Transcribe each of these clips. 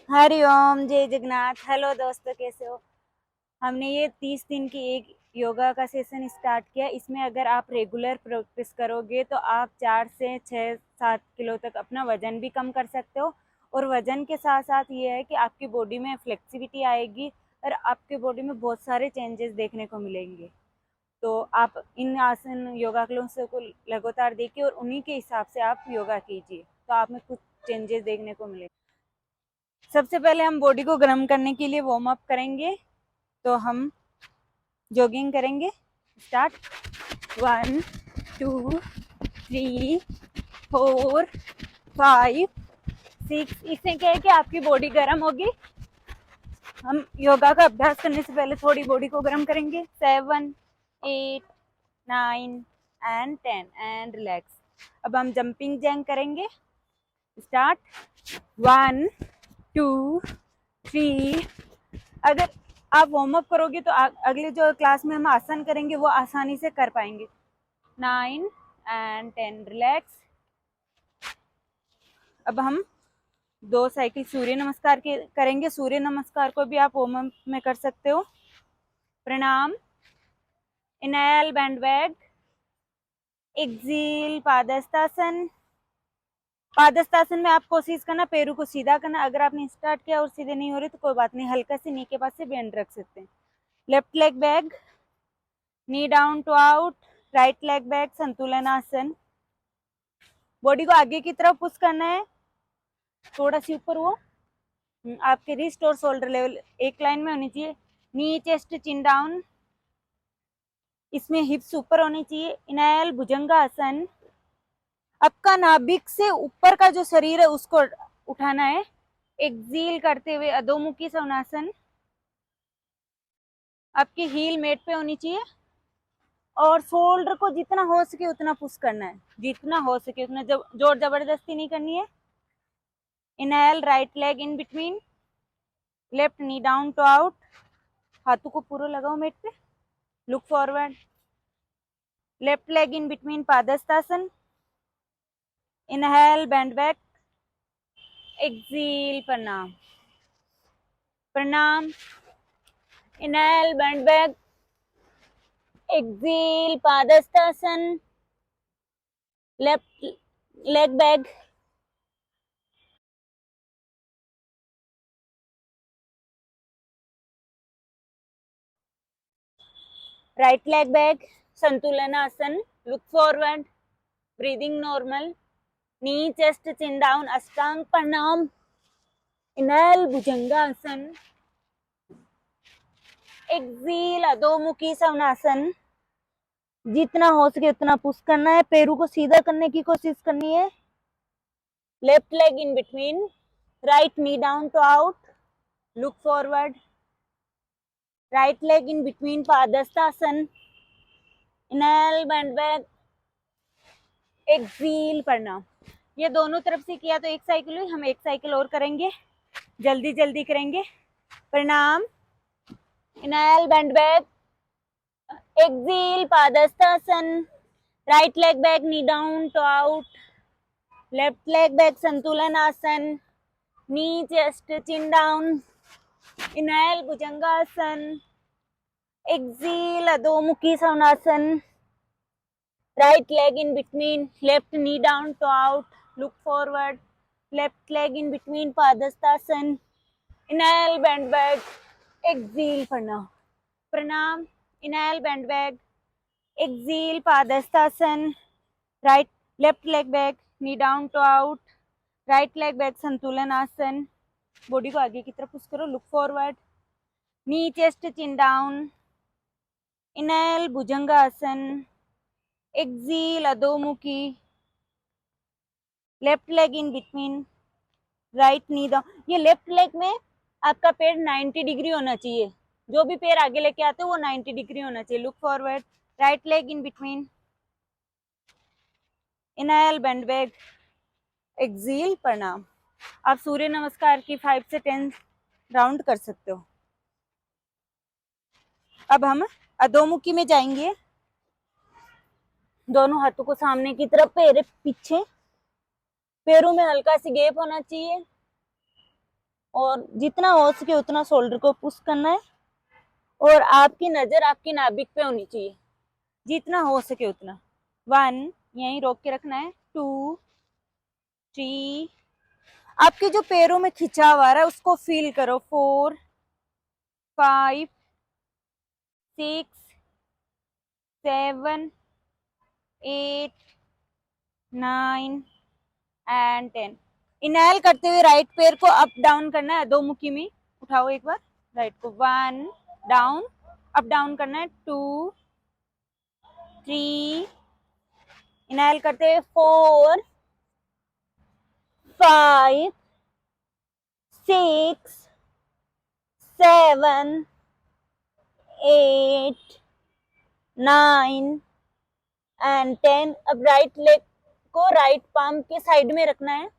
हरिओम, जय जगन्नाथ। हेलो दोस्तों, कैसे हो। हमने ये 30 दिन की एक योगा का सेशन स्टार्ट किया। इसमें अगर आप रेगुलर प्रैक्टिस करोगे तो आप 4 से 6-7 किलो तक अपना वजन भी कम कर सकते हो। और वजन के साथ साथ ये है कि आपकी बॉडी में फ्लेक्सिबिलिटी आएगी और आपकी बॉडी में बहुत सारे चेंजेस देखने को मिलेंगे। तो आप इन आसन योगा क्लासों को लगातार देखिए और उन्हीं के हिसाब से आप योगा कीजिए, तो आप में कुछ चेंजेस देखने को मिलेंगे। सबसे पहले हम बॉडी को गर्म करने के लिए वार्म अप करेंगे। तो हम जॉगिंग करेंगे। स्टार्ट। 1 2 3 4 5 6। इससे क्या है कि आपकी बॉडी गर्म होगी। हम योगा का अभ्यास करने से पहले थोड़ी बॉडी को गर्म करेंगे। 7 8 9 एंड 10 एंड रिलैक्स। अब हम जंपिंग जैक करेंगे। स्टार्ट। 1 2 3। अगर आप वार्म अप करोगे तो अगले जो क्लास में हम आसन करेंगे वो आसानी से कर पाएंगे। 9 एंड 10 रिलैक्स। अब हम 2 साइकिल सूर्य नमस्कार के करेंगे। सूर्य नमस्कार को भी आप वार्म अप में कर सकते हो। प्रणाम। Inhale bend back. एक्सेल पादहस्तासन। पादहस्तासन में आप कोशिश करना पैरों को सीधा करना। अगर आपने स्टार्ट किया और सीधे नहीं हो रहे तो कोई बात नहीं, हल्का से नी के पास से बेंड रख सकते हैं। Left leg back, knee down to out. Right leg back संतुलन आसन। बॉडी को आगे की तरफ पुश करना है, थोड़ा सी ऊपर वो आपके रिस्ट और शोल्डर लेवल एक लाइन में होनी चाहिए। नी चेस्ट चिन डाउन। इसमें हिप्स ऊपर होनी चाहिए। इनहेल भुजंगासन। आपका नाभिक से ऊपर का जो शरीर है उसको उठाना है। एक्सेल करते हुए अधोमुखी सवनासन। आपकी हील मेट पे होनी चाहिए और शोल्डर को जितना हो सके उतना पुश करना है, जितना हो सके उतना। जोर जबरदस्ती नहीं करनी है। Inhale right leg in between. Left knee down to out. हाथों को पूरा लगाओ मेट पे। Look forward. Left leg in between padahastasana. Inhale bend back. Exhale प्रणाम। प्रणाम। Inhale bend back. Exhale Padahastasana. Left leg back. Right leg back संतुलन आसन। Look forward. Breathing normal. Knee chest chin down अष्टांग प्रणाम। इनहेल भुजंगासन। एक्सेल अधोमुखी सवनासन। जितना हो सके उतना पुश करना है, पैरों को सीधा करने की कोशिश करनी है। Left leg in between. Right knee down to out. Look forward. Right leg in between padahastasana. Inhale bend back. Exhale प्रणाम। ये दोनों तरफ से किया तो एक साइकिल हुई। हम एक साइकिल और करेंगे, जल्दी जल्दी करेंगे। प्रणाम। Inhale bend back. Exhale Padahastasana. Right leg back knee down to out. Left leg back संतुलन आसन। Knee chest chin down. Inhale Bhujangasana. Exhale अधोमुखी सवनासन। Right leg in between. Left knee down to out. Look forward. Left leg in between padahastasana. Inhale bend back. Exhale प्रणाम। प्रणाम। Inhale bend back. Exhale Padahastasana. Right left leg back knee down to out. Right leg back संतुलन आसन। Body को आगे की तरफ push करो। Look forward. Knee chest chin down. Inhale Bhujangasana. Exhale अधोमुखी। Left leg in between. Right knee down. ये left leg में आपका पैर 90 डिग्री होना चाहिए। जो भी पैर आगे लेके आते हो वो 90 डिग्री होना चाहिए। Look forward. Right leg in between. Inhale bend back. Exhale प्रणाम। आप सूर्य नमस्कार की 5 से 10 राउंड कर सकते हो। अब हम अधोमुखी में जाएंगे। दोनों हाथों को सामने की तरफ, पैर पीछे। पैरों में हल्का सी गैप होना चाहिए और जितना हो सके उतना शोल्डर को पुश करना है और आपकी नजर आपकी नाभिक पे होनी चाहिए, जितना हो सके उतना। 1, यहीं रोक के रखना है। 2, 3, आपके जो पैरों में खिंचाव आ रहा है उसको फील करो। 4, 5, 6, 7, 8, 9 एंड 10। इनहेल करते हुए राइट पैर को अप डाउन करना है, अधोमुखी में उठाओ एक बार राइट को। 1, डाउन, अप डाउन करना है। 2, 3, इनहेल करते हुए 4, 5, 6, 7, 8, 9 एंड 10। अब राइट लेग को राइट पाम के साइड में रखना है।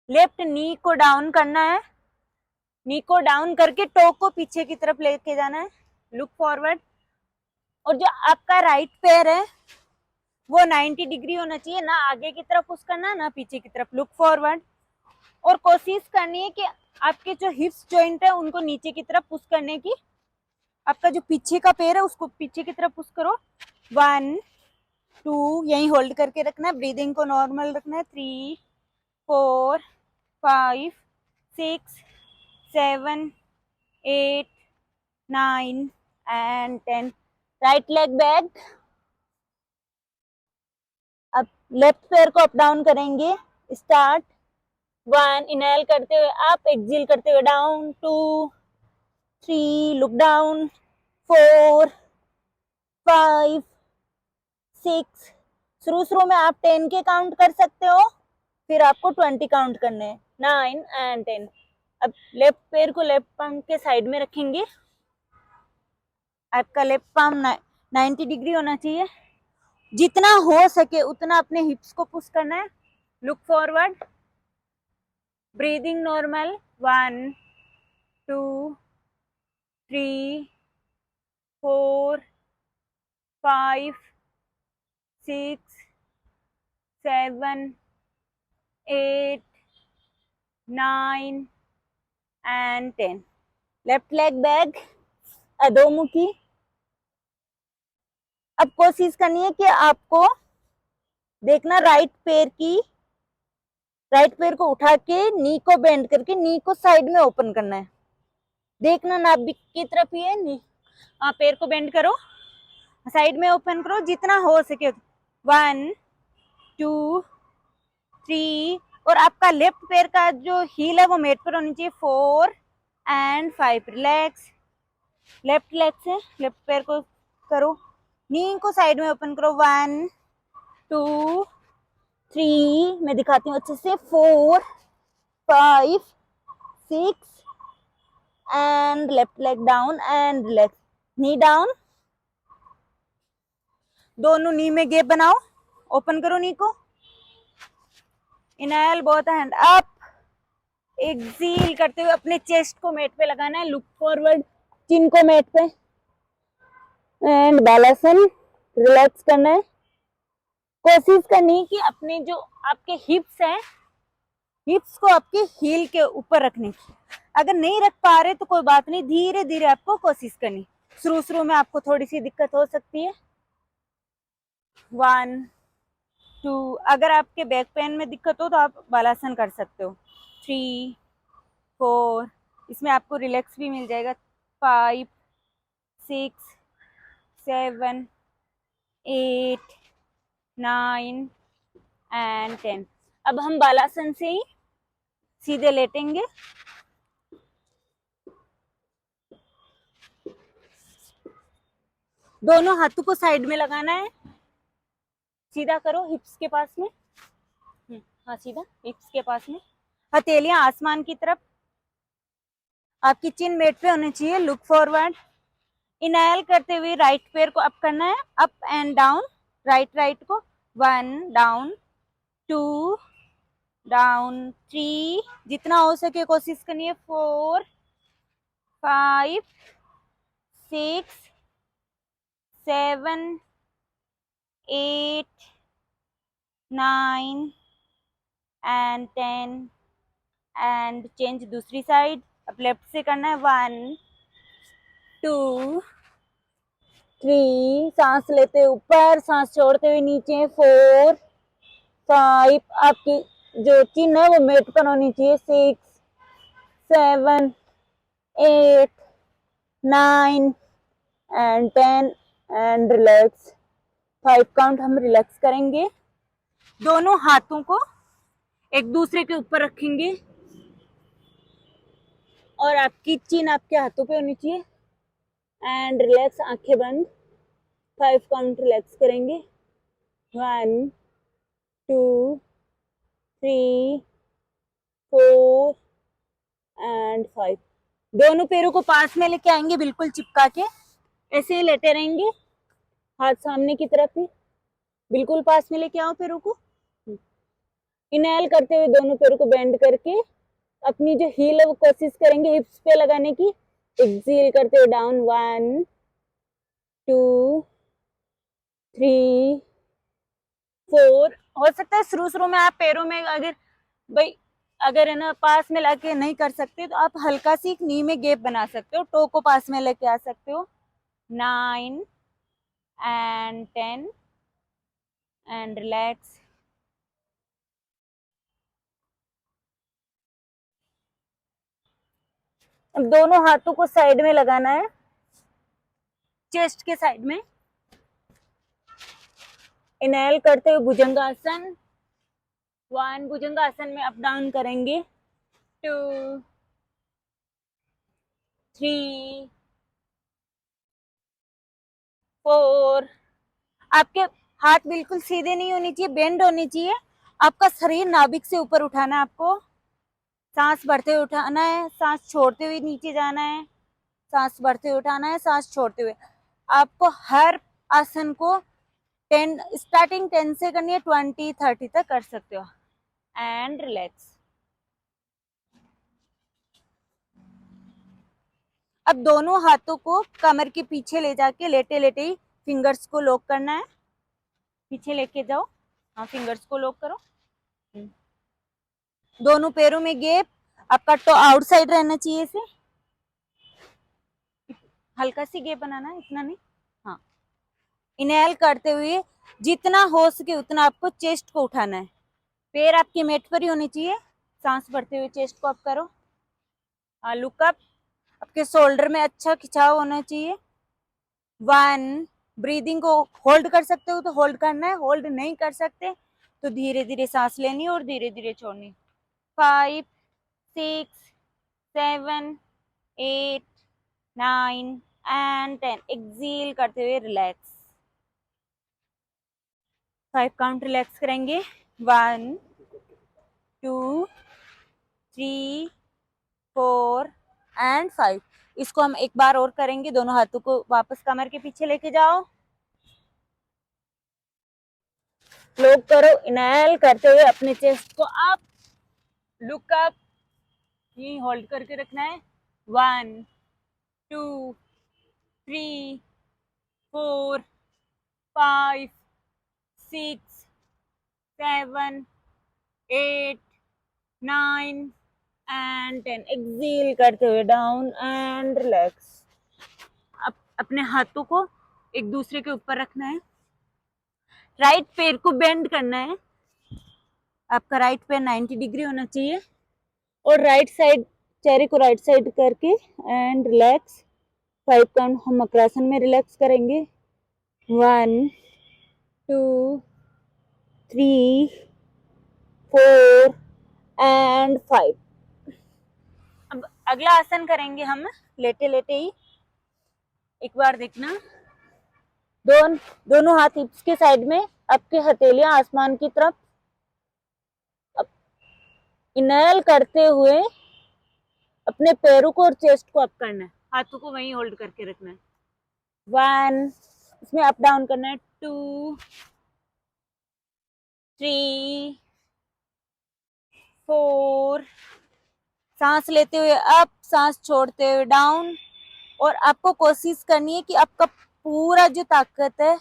लेफ्ट नी को डाउन करना है, नी को डाउन करके टो को पीछे की तरफ लेके जाना है। Look forward. और जो आपका राइट पैर है वो 90 डिग्री होना चाहिए, ना आगे की तरफ पुश करना ना पीछे की तरफ। Look forward. और कोशिश करनी है कि आपके जो हिप्स जॉइंट है उनको नीचे की तरफ पुश करने की। आपका जो पीछे का पैर है उसको पीछे की तरफ पुश करो। 1, 2, यहीं होल्ड करके रखना है, ब्रीदिंग को नॉर्मल रखना है। 3, 4, 5, 6, 7, 8, 9 एंड 10। Right leg back. अब लेफ्ट पैर को अप डाउन करेंगे। स्टार्ट। 1, इनहेल करते हुए अप, एक्सहेल करते हुए डाउन। 2, 3, look down. 4, 5, 6। शुरू में आप 10 के काउंट कर सकते हो, फिर आपको 20 काउंट करने हैं। 9 एंड 10। अब लेफ्ट पैर को लेफ्ट पाम के साइड में रखेंगे। आपका लेफ्ट पाम 90 डिग्री होना चाहिए। जितना हो सके उतना अपने हिप्स को पुश करना है। Look forward. Breathing normal. 1, 2, 3, 4, 5, 6, 7, 8, 9 and 10। Left leg back, अधोमुखी। अब कोशिश करनी है कि आपको देखना राइट पैर को उठा के नी को बेंड करके नी को साइड में ओपन करना है। देखना नाभिक की तरफ ही है नी। पैर को बेंड करो, साइड में ओपन करो जितना हो सके। 1, 2, 3। और आपका लेफ्ट पैर का जो हील है वो मेट पर होनी चाहिए। 4 एंड 5। रिलैक्स। लेफ्ट लेग से लेफ्ट पैर को करो, नी को साइड में ओपन करो। 1, 2, 3, मैं दिखाती हूँ अच्छे से। 4, 5, 6 and left leg down and relax. Knee down, दोनों नी में गैप बनाओ, ओपन करो नी को। Inhale, both hand up. Exhale करते हुए अपने चेस्ट को मैट पे लगाना है। लुक फॉरवर्ड, चिन को मैट पे एंड बालासन। रिलैक्स करना है। कोशिश करनी है कि अपने जो आपके हिप्स हैं, हिप्स को आपके हील के ऊपर रखने की। अगर नहीं रख पा रहे तो कोई बात नहीं, धीरे धीरे आपको कोशिश करनी। शुरू में आपको थोड़ी सी दिक्कत हो सकती है। 1, 2, अगर आपके बैक पेन में दिक्कत हो तो आप बालासन कर सकते हो। 3, 4, इसमें आपको रिलैक्स भी मिल जाएगा। 5, 6, 7, 8, 9 एंड 10। अब हम बालासन से ही सीधे लेटेंगे। दोनों हाथों को साइड में लगाना है। सीधा करो हिप्स के पास में। हाँ, सीधा हिप्स के पास में, हथेलियां आसमान की तरफ। आपकी चिन मेट पे होनी चाहिए। Look forward. इनहेल करते हुए राइट पैर को अप करना है, अप एंड डाउन। राइट को। 1, डाउन, 2, डाउन, 3, जितना हो सके कोशिश करनी है। 4, 5, 6, 7, 8, 9 एंड 10। एंड चेंज दूसरी साइड, अब लेफ्ट से करना है। 1 2 3, सांस लेते ऊपर, सांस छोड़ते हुए नीचे। 4 5, आपकी जो चिन्ह है वो मेट पर होनी चाहिए। 6 7 8 9 एंड 10 एंड रिलैक्स। 5 काउंट हम रिलैक्स करेंगे। दोनों हाथों को एक दूसरे के ऊपर रखेंगे और आपकी चिन आपके हाथों पे होनी चाहिए एंड रिलैक्स, आंखें बंद। 5 काउंट रिलैक्स करेंगे। 1 2 3 4 एंड 5। दोनों पैरों को पास में लेके आएंगे, बिल्कुल चिपका के, ऐसे ही लेटे रहेंगे, हाथ सामने की तरफ ही, बिल्कुल पास में लेके आओ पैरों को। इनहेल करते हुए दोनों पैरों को बेंड करके अपनी जो हील है वो कोशिश करेंगे हिप्स पे लगाने की। एक्सहेल करते हुए डाउन। 1 2 3 4। हो सकता है शुरू शुरू में आप पैरों में अगर है ना पास में लाके नहीं कर सकते तो आप हल्का सी नी में गैप बना सकते हो, टो को पास में लेके आ सकते हो। 9 एंड 10 एंड रिलैक्स। अब दोनों हाथों को साइड में लगाना है, चेस्ट के साइड में। इनहेल करते हुए भुजंगासन। 1, भुजंगासन में अप डाउन करेंगे। 2 3 4। आपके हाथ बिल्कुल सीधे नहीं होने चाहिए, बेंड होने चाहिए। आपका शरीर नाभिक से ऊपर उठाना है आपको। सांस बढ़ते हुए उठाना है, सांस छोड़ते हुए नीचे जाना है, सांस बढ़ते हुए उठाना है, सांस छोड़ते हुए। आपको हर आसन को 10 स्टार्टिंग 10 से करनी है, 20 30 तक कर सकते हो। And relax. अब दोनों हाथों को कमर के पीछे ले जाके लेटे लेटे ही फिंगर्स को लॉक करना है। पीछे लेके जाओ, हाँ, फिंगर्स को लॉक करो। दोनों पैरों में गैप, आपका टो आउटसाइड रहना चाहिए, इसे हल्का सी गैप बनाना है, इतना नहीं। हाँ, इनहेल करते हुए जितना हो सके उतना आपको चेस्ट को उठाना है। पैर आपके मेट पर ही होने चाहिए। सांस भरते हुए चेस्ट को अप करो। Look up. आपके शोल्डर में अच्छा खिंचाव होना चाहिए। 1, ब्रीदिंग को होल्ड कर सकते हो तो होल्ड करना है, होल्ड नहीं कर सकते तो धीरे धीरे सांस लेनी और धीरे धीरे छोड़नी। 5 6 7 8 9 एंड 10। एक्सहेल करते हुए रिलैक्स। 5 काउंट रिलैक्स करेंगे। 1 2 3 4 एंड 5। इसको हम एक बार और करेंगे। दोनों हाथों को वापस कमर के पीछे लेके जाओ, लॉक करो। इनहेल करते हुए अपने चेस्ट को अप, लुक अप, यही होल्ड करके रखना है। 1 2 3 4 5 6 7 8 9 एंड 10। एक्सहेल करते हुए डाउन एंड रिलैक्स। अब अपने हाथों को एक दूसरे के ऊपर रखना है। राइट पैर को बेंड करना है। आपका राइट पैर 90 डिग्री होना चाहिए और राइट साइड चेहरे को राइट साइड करके एंड रिलैक्स। 5 काउंट हम मकरासन में रिलैक्स करेंगे। 1 2 3 4 एंड 5। अब अगला आसन करेंगे हम लेटे लेटे ही। एक बार देखना, दोनों हाथ हिप्स के साइड में, आपके हथेलियां आसमान की तरफ। इनहेल करते हुए अपने पैरों को और चेस्ट को अप करना है, हाथों को वहीं होल्ड करके रखना है। 1, इसमें अप डाउन करना है। 2 3 4, सांस लेते हुए अप, सांस छोड़ते हुए डाउन। और आपको कोशिश करनी है कि आपका पूरा जो ताकत है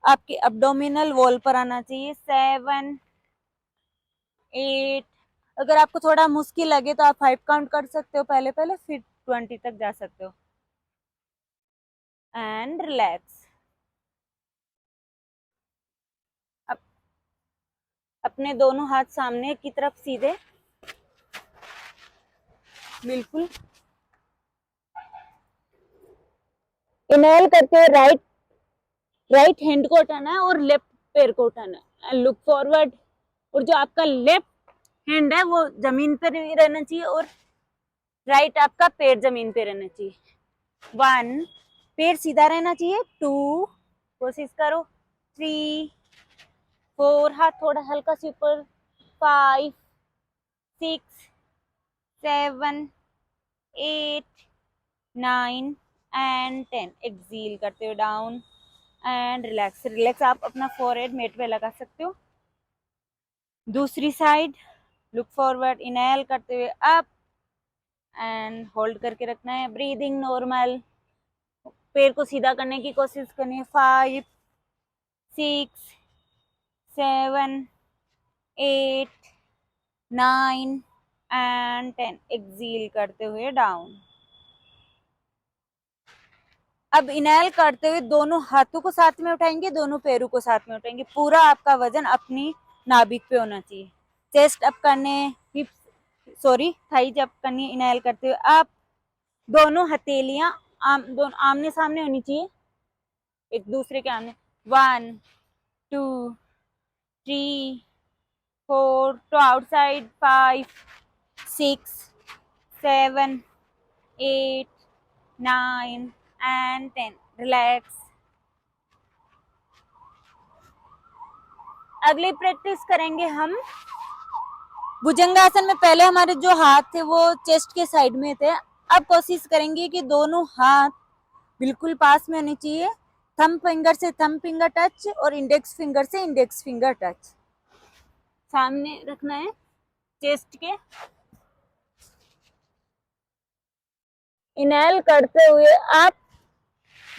आपके एब्डोमिनल वॉल पर आना चाहिए। 7 8। अगर आपको थोड़ा मुश्किल लगे तो आप 5 काउंट कर सकते हो पहले पहले, फिर 20 तक जा सकते हो। And relax. अब अपने दोनों हाथ सामने की तरफ सीधे, बिल्कुल। इनहेल करते हुए राइट हैंड को उठाना है और लेफ्ट पैर को उठाना है, एंड लुक फॉरवर्ड। और जो आपका लेफ्ट हैंड है वो जमीन पर ही रहना चाहिए और राइट आपका पैर जमीन पे रहना चाहिए। 1, पैर सीधा रहना चाहिए। 2, कोशिश करो। 3, 4, हाथ थोड़ा हल्का से ऊपर। 5, 6, 7, 8, 9 एंड 10। एक्सहेल करते हुए डाउन एंड रिलैक्स। रिलैक्स। आप अपना फोरहेड मेट पे लगा सकते हो। दूसरी साइड, लुक फॉरवर्ड। इनहेल करते हुए अप एंड होल्ड करके रखना है। Breathing normal. पैर को सीधा करने की कोशिश करनी है। 5, 6, 7, 8, 9 एंड 10। एक्सहेल करते हुए डाउन। अब इनहेल करते हुए दोनों हाथों को साथ में उठाएंगे, दोनों पैरों को साथ में उठाएंगे। पूरा आपका वजन अपनी नाभिक पे होना चाहिए। चेस्ट अप करने, हिप्स सॉरी थाइज अप करनी है। इनहेल करते हुए अप। दोनों हथेलियां दोनों आमने सामने होनी चाहिए, एक दूसरे के आमने। 1, 2, 3, 4 to outside। 5, 6, 7, 8, 9 and 10। रिलैक्स। अगली प्रैक्टिस करेंगे हम भुजंगासन में। पहले हमारे जो हाथ थे वो चेस्ट के साइड में थे। अब कोशिश करेंगे कि दोनों हाथ बिल्कुल पास में होने चाहिए। थंब फिंगर से थंब फिंगर टच और इंडेक्स फिंगर से इंडेक्स फिंगर टच। सामने रखना है चेस्ट के। इनहेल करते हुए आप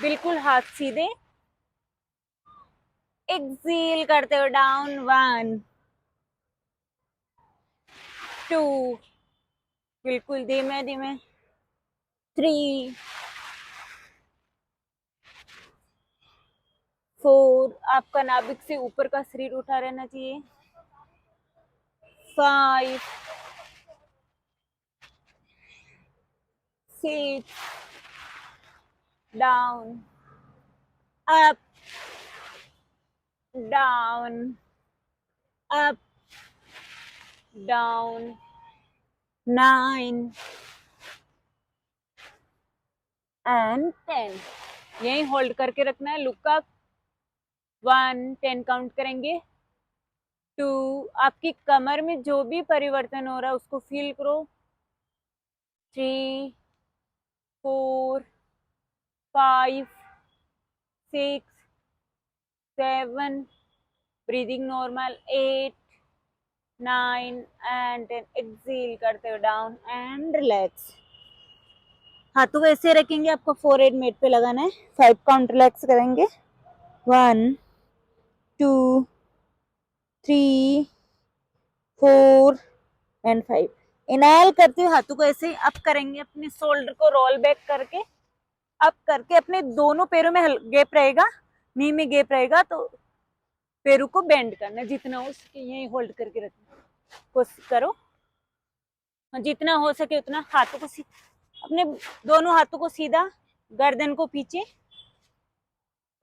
बिल्कुल हाथ सीधे। एक्सहेल करते हुए डाउन। 1, 2, बिल्कुल धीमे धीमे। 3, 4, आपका नाभिक से ऊपर का शरीर उठा रहना चाहिए। 5, 6, down, up, down, up, down. 9 and 10। यही होल्ड करके रखना है। Look up. 1, 10 काउंट करेंगे। 2, आपकी कमर में जो भी परिवर्तन हो रहा है उसको फील करो। 3, 4, 5, 6, 7, ब्रीदिंग नॉर्मल। 8, 9 एंड 10। एक्सहेल करते हुए डाउन एंड रिलैक्स। हाथों को ऐसे रखेंगे, आपको फोरहेड मेट पे लगाना है। 5 काउंट रिलैक्स करेंगे। 1, 2, 3, 4 एंड 5। इनहेल करते हुए हाथों को ऐसे अप करेंगे, अपने शोल्डर को रोल बैक करके अप करके अपने दोनों पैरों में गैप रहेगा, नी में गैप रहेगा, तो पैरों को बेंड करना जितना हो सके। यही होल्ड करके रखना, कोशिश करो जितना हो सके उतना। हाथों को अपने दोनों हाथों को सीधा, गर्दन को पीछे।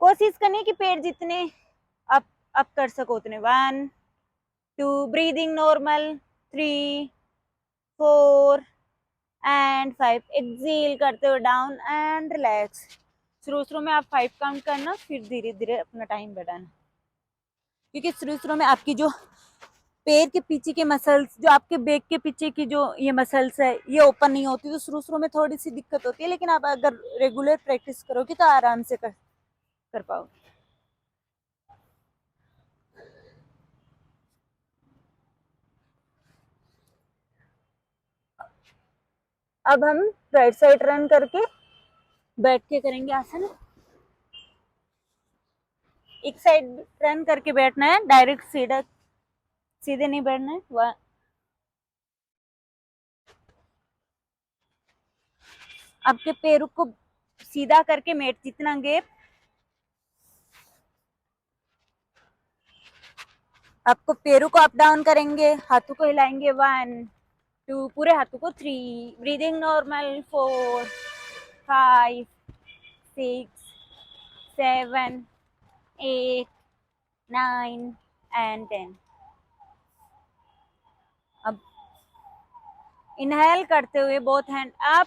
कोशिश करनी कि पैर जितने अप अप कर सको उतने। 1, 2, ब्रीदिंग नॉर्मल। 3, 4 एंड 5। एक्सहेल करते हुए डाउन एंड रिलैक्स। शुरू में आप 5 काउंट करना, फिर धीरे धीरे अपना टाइम बढ़ाना, क्योंकि शुरू में आपकी जो पैर के पीछे के मसल्स, जो आपके बैक के पीछे की जो ये मसल्स है, ये ओपन नहीं होती, तो शुरू में थोड़ी सी दिक्कत होती है। लेकिन आप अगर रेगुलर प्रैक्टिस करोगे तो आराम से कर पाओगे। अब हम राइट साइड रन करके बैठ के करेंगे आसन। एक साइड रन करके बैठना है, डायरेक्ट सीधा सीधे नहीं बैठना है। आपके पैरों को सीधा करके मेट जितना गैप, आपको पैरों को अप डाउन करेंगे, हाथों को हिलाएंगे 1 2, पूरे हाथों को 3, ब्रीदिंग नॉर्मल 4 5 6 7 8 9 and 10। अब इनहेल करते हुए बोथ हैंड अप,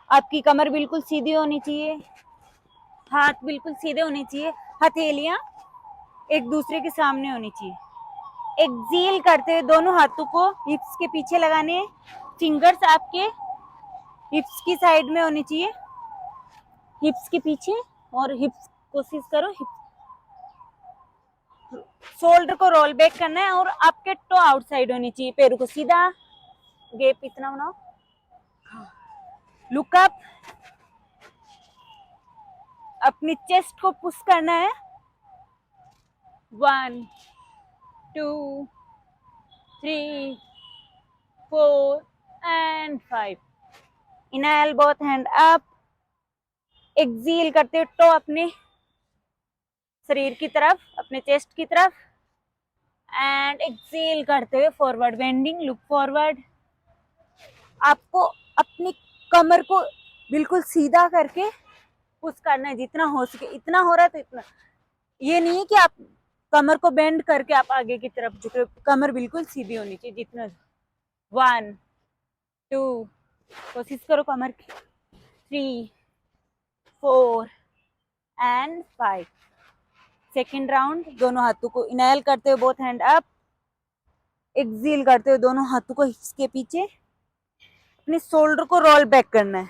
आपकी कमर बिल्कुल सीधी होनी चाहिए, हाथ बिल्कुल सीधे होने चाहिए, हथेलियां एक दूसरे के सामने होनी चाहिए। एक्सेल करते हुए दोनों हाथों को हिप्स के पीछे लगाने, फिंगर्स आपके हिप्स की साइड में होनी चाहिए, हिप्स के पीछे, और हिप्स कोशिश करो हिप्स, शोल्डर को रोल बैक करना है और आपके टो आउटसाइड होनी चाहिए, पैरों को सीधा, गैप इतना बनाओ, लुक अप, अपनी चेस्ट को पुश करना है, 1 2 3 4 and 5। Inhale both hand up, exhale करते हुए टो अपने शरीर की तरफ, अपने चेस्ट की तरफ, एंड एक्सेल करते हुए फॉरवर्ड बेंडिंग, लुक फॉरवर्ड। आपको अपनी कमर को बिल्कुल सीधा करके पुश करना है, जितना हो सके, इतना हो रहा है तो इतना, ये नहीं है कि आप कमर को बेंड करके आप आगे की तरफ झुके, कमर बिल्कुल सीधी होनी चाहिए, जितना 1 2, कोशिश करो कमर की, 3 4 and 5। सेकेंड राउंड, दोनों हाथों को इनहेल करते हुए बोथ हैंड अप, एक्सेल करते हुए दोनों हाथों को हिप्स के पीछे, अपने शोल्डर को रोल बैक करना है,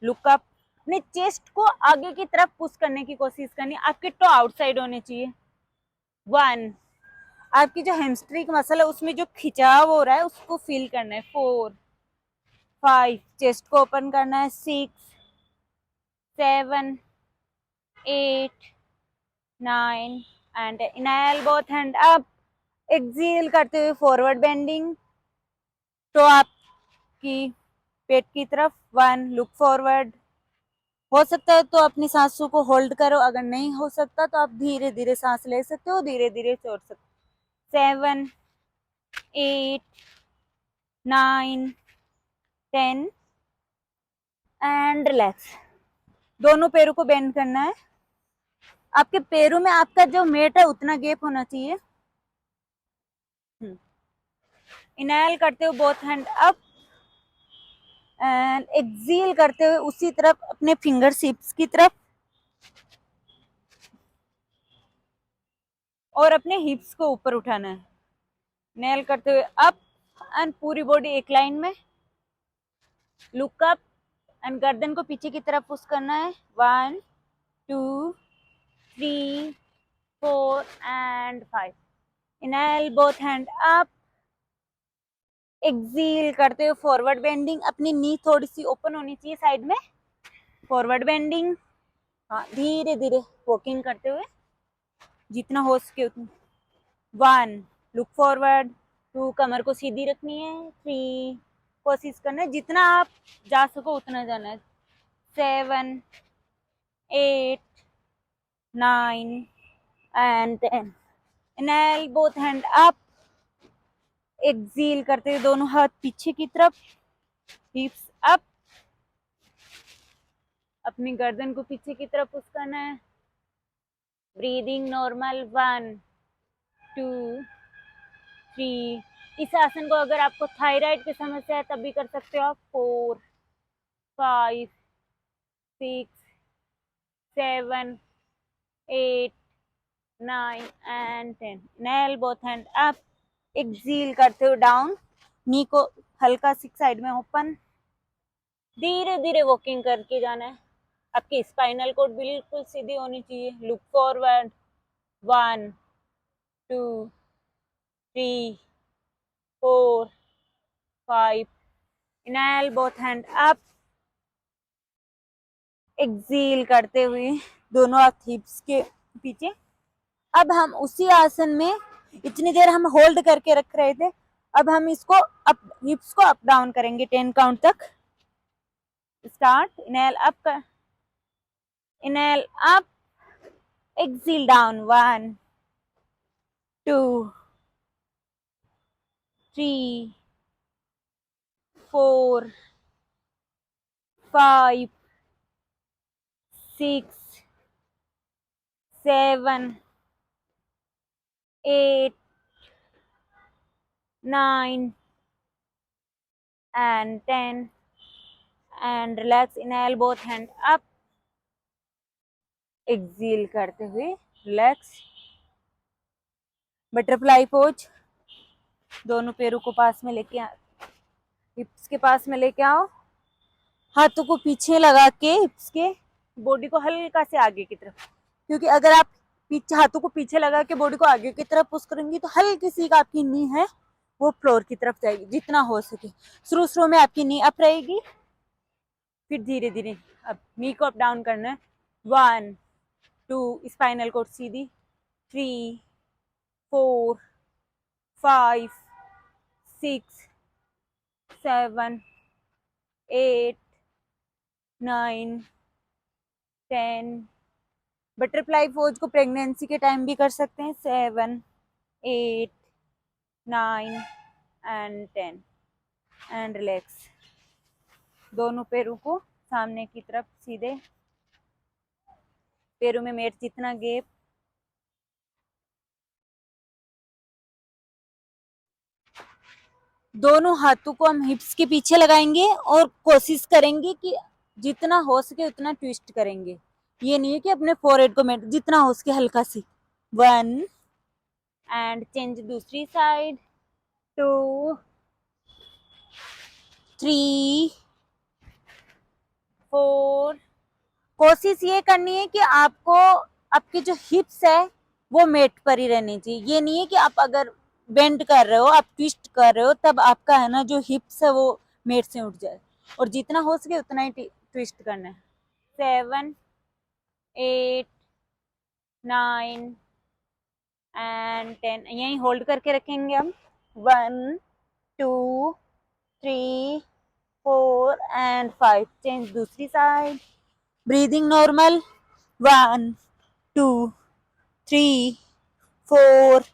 लुक अप, अपने चेस्ट को आगे की तरफ पुश करने की कोशिश करनी, आपके टो आउटसाइड होने चाहिए, 1, आपकी जो हैमस्ट्रिंग मसल है उसमें जो खिंचाव हो रहा है उसको फील करना है, 4 5, चेस्ट को ओपन करना है, 6 7 8 9 and inhale both hand up, exhale करते हुए फॉरवर्ड बेंडिंग, तो आपकी पेट की तरफ, 1, लुक फॉरवर्ड। हो सकता है तो अपनी सांसों को होल्ड करो, अगर नहीं हो सकता तो आप धीरे धीरे सांस ले सकते हो, धीरे धीरे छोड़ सकते हो, 7 8 9 10 एंड रिलैक्स। दोनों पैरों को बेंड करना है, आपके पैरों में आपका जो मेट है उतना गैप होना चाहिए। इनहेल करते हुए both hand up and exhale करते हुए उसी तरफ अपने फिंगर हिप्स की तरफ, और अपने हिप्स को ऊपर उठाना है, इनहेल करते हुए अप एंड पूरी बॉडी एक लाइन में, लुक अप एंड गर्दन को पीछे की तरफ पुश करना है, 1 2 3 4 and 5। Inhale both hand up, exhale करते हुए फॉरवर्ड बेंडिंग, अपनी नी थोड़ी सी ओपन होनी चाहिए साइड में, फॉरवर्ड बेंडिंग, हाँ धीरे धीरे वॉकिंग करते हुए जितना हो सके उतना, 1, लुक फॉरवर्ड, 2, कमर को सीधी रखनी है, 3, कोशिश करना है जितना आप जा सको उतना जाना है, 7 8 9 and 10। Inhale both hand up, exhale करते हुए दोनों हाथ पीछे की तरफ, हिप्स अप, अपनी गर्दन को पीछे की तरफ पुश करना है, ब्रीदिंग नॉर्मल, 1 2 3। इस आसन को अगर आपको थायराइड की समस्या है तब भी कर सकते हो आप, 4 5 6 7 8 9 and 10। Inhale both hand up, exhale करते हुए डाउन, नी को हल्का सी साइड में ओपन, धीरे धीरे वॉकिंग करके जाना है, आपकी स्पाइनल कोड बिल्कुल सीधी होनी चाहिए, look forward, 1 2 3 4 5। Inhale both hand up, exhale करते हुए दोनों हाथ हिप्स के पीछे। अब हम उसी आसन में, इतनी देर हम होल्ड करके रख रहे थे, अब हम इसको अप, हिप्स को अप डाउन करेंगे 10 काउंट तक। Start, inhale up, inhale up, exhale down, 1 2 3 4 5 6 7 8 9 and 10 and relax, inhale both hand up, exhale करते हुए रिलैक्स। बटरफ्लाई पोज, दोनों पैरों को पास में लेके हिप्स के पास में लेके आओ, हाथों को पीछे लगा के हिप्स के, बॉडी को हल्का से आगे की तरफ, क्योंकि अगर आप पीछे हाथों को पीछे लगा के बॉडी को आगे की तरफ पुश करेंगी तो हल्की सी आपकी नी है वो फ्लोर की तरफ जाएगी जितना हो सके। शुरू में आपकी नी अप रहेगी, फिर धीरे धीरे अब नी को अप डाउन करना है। 1 2, स्पाइनल कोड सीधी, 3 4 5 6 7 8 9 10। बटरफ्लाई पोज को प्रेगनेंसी के टाइम भी कर सकते हैं। 7 8 9 and 10 एंड रिलैक्स। दोनों पैरों को सामने की तरफ सीधे, पैरों में मेट जितना गैप, दोनों हाथों को हम हिप्स के पीछे लगाएंगे और कोशिश करेंगे कि जितना हो सके उतना ट्विस्ट करेंगे। ये नहीं है कि अपने फोरहेड को मेट, जितना हो सके हल्का सी। 1 एंड चेंज दूसरी साइड, 2 3 4। कोशिश ये करनी है कि आपको आपके जो हिप्स है वो मेट पर ही रहनी चाहिए। ये नहीं है कि आप अगर बेंड कर रहे हो, आप ट्विस्ट कर रहे हो, तब आपका है ना जो हिप्स है वो मेट से उठ जाए, और जितना हो सके उतना ही ट्विस्ट करना है। 7 8 9 एंड 10, यही होल्ड करके रखेंगे हम। 1 2 3 4 एंड 5। चेंज दूसरी side, breathing normal. 1 2 3 4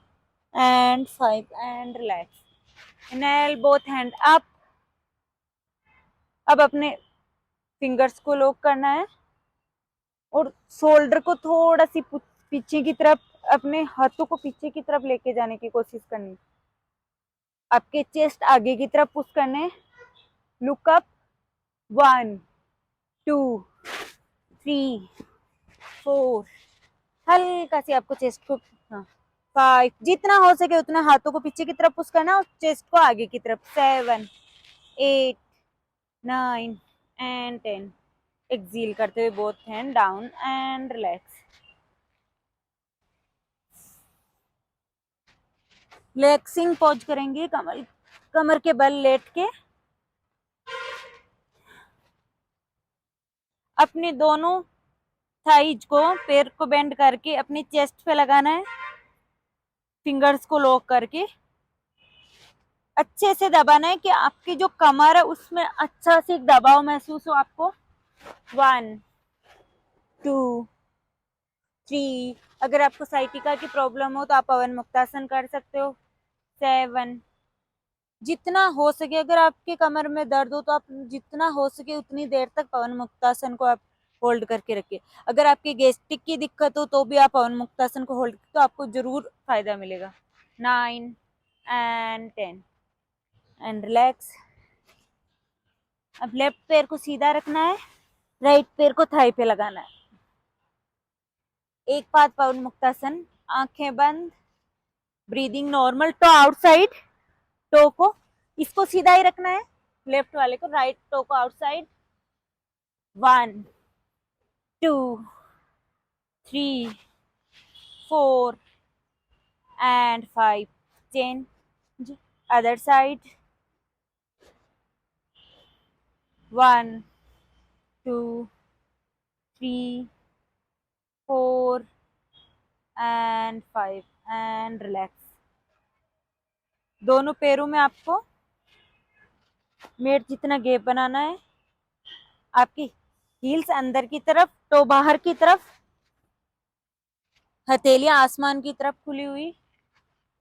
and 5 and relax. Inhale both hand up. अब अपने फिंगर्स को लॉक करना है और शोल्डर को थोड़ा सी पीछे की तरफ, अपने हाथों को पीछे की तरफ लेके जाने की कोशिश करनी। आपके चेस्ट आगे की तरफ पुश करने। लुक अप, 1 2 3 4, हल्का सी आपको चेस्ट को, हाँ 5, जितना हो सके उतना हाथों को पीछे की तरफ पुश करना और चेस्ट को आगे की तरफ। 7 8 9 एंड 10। एक्सेल करते हुए both hand down and relax. Relaxing pose करेंगे, कमर के बल लेट के। अपने दोनों थाइज को, पैर को बेंड करके अपनी चेस्ट पे लगाना है, फिंगर्स को लॉक करके अच्छे से दबाना है कि आपकी जो कमर है उसमें अच्छा से दबाव महसूस हो आपको। 1 2 3। अगर आपको साइटिका की प्रॉब्लम हो तो आप पवन मुक्तासन कर सकते हो। 7। जितना हो सके, अगर आपके कमर में दर्द हो तो आप जितना हो सके उतनी देर तक पवन मुक्तासन को आप होल्ड करके रखिए। अगर आपकी गैस्ट्रिक की दिक्कत हो तो भी आप पवन मुक्तासन को होल्ड, तो आपको जरूर फायदा मिलेगा। 9 एंड 10 एंड रिलैक्स। अब लेफ्ट पैर को सीधा रखना है, राइट पैर को थाई पे लगाना है। एक पाद पवन मुक्तासन, आंखें बंद, breathing normal. Toe outside, toe को इसको सीधा ही रखना है, लेफ्ट वाले को, राइट टो को outside. 1 2 3 4 and 5। change other side। 1 2 3 4 and 5 and relax। दोनों पैरों में आपको मेट जितना गैप बनाना है। आपकी हील्स अंदर की तरफ, टो बाहर की तरफ, हथेलियां आसमान की तरफ खुली हुई,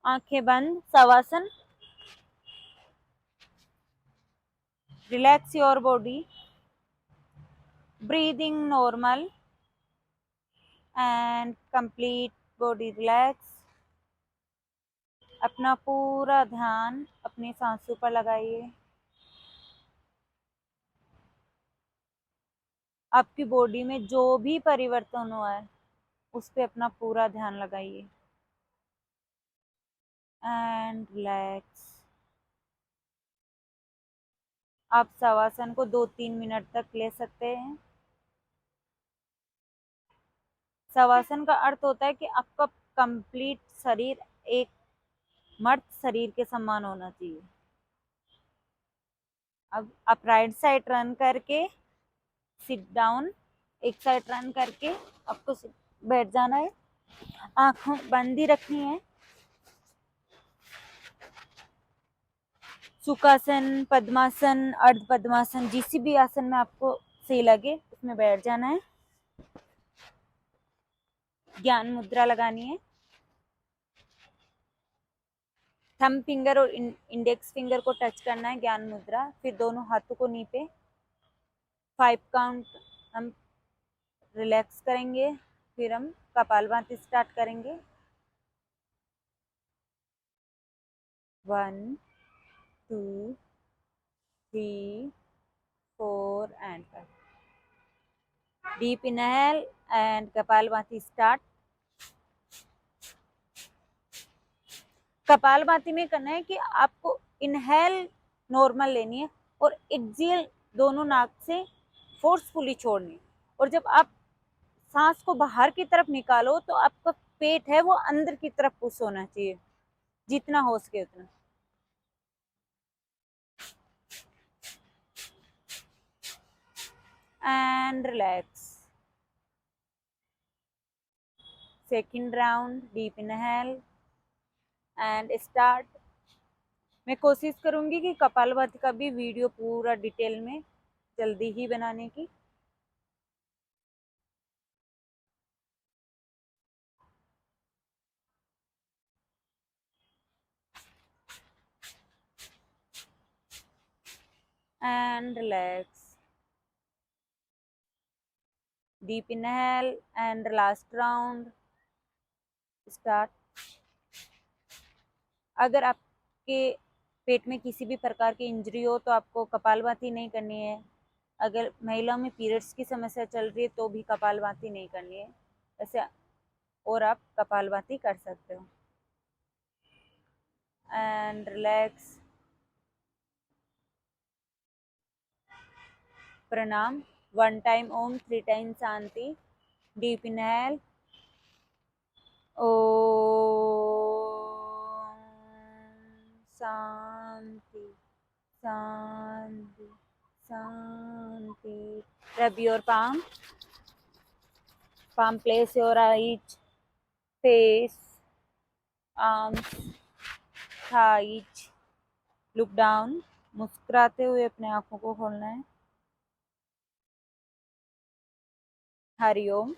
आंखें बंद, shavasana. Relax your body, breathing normal and complete body relax. अपना पूरा ध्यान अपनी सांसों पर लगाइए। आपकी बॉडी में जो भी परिवर्तन हुआ है उस पे अपना पूरा ध्यान लगाइए एंड रिलैक्स। आप शवासन को 2-3 मिनट तक ले सकते हैं। शवासन का अर्थ होता है कि आपका कंप्लीट शरीर एक मर्द शरीर के समान होना चाहिए। अब आप राइट साइड टर्न करके सिट डाउन, एक साइड टर्न करके आपको बैठ जाना है। आंखों बंद ही रखनी है। सुखासन, पद्मासन, अर्ध पद्मासन, जिस भी आसन में आपको सही लगे उसमें बैठ जाना है। ज्ञान मुद्रा लगानी है। थंब फिंगर और इंडेक्स फिंगर को टच करना है, ज्ञान मुद्रा। फिर दोनों हाथों को नी पे 5 काउंट हम रिलैक्स करेंगे। फिर हम कपालभाति स्टार्ट करेंगे। 1 2 3 4 and 5। Deep inhale and kapalbhati start. Kapalbhati में करना है कि आपको इनहेल नॉर्मल लेनी है और एक्सहेल दोनों नाक से फोर्सफुली छोड़नी। और जब आप सांस को बाहर की तरफ निकालो तो आपका पेट है वो अंदर की तरफ पुश होना चाहिए, जितना हो सके उतना। And relax. Second round, deep inhale and start. मैं कोशिश करूंगी कि कपालभाति का भी वीडियो पूरा डिटेल में जल्दी ही बनाने की। And relax. Deep inhale and last round start. अगर आपके पेट में किसी भी प्रकार की इंजरी हो तो आपको कपालभाति नहीं करनी है। अगर महिलाओं में पीरियड्स की समस्या चल रही है तो भी कपालभाति नहीं करनी है ऐसे, और आप कपालभाति कर सकते हो। And relax. प्रणाम। 1 टाइम ओम, 3 टाइम शांति। डीप इनहेल, ओम शांति शांति शांति। Rub your palm, place your eyes, face, arms, thighs, look down। मुस्कुराते हुए अपने आंखों को खोलना है। हरिओम।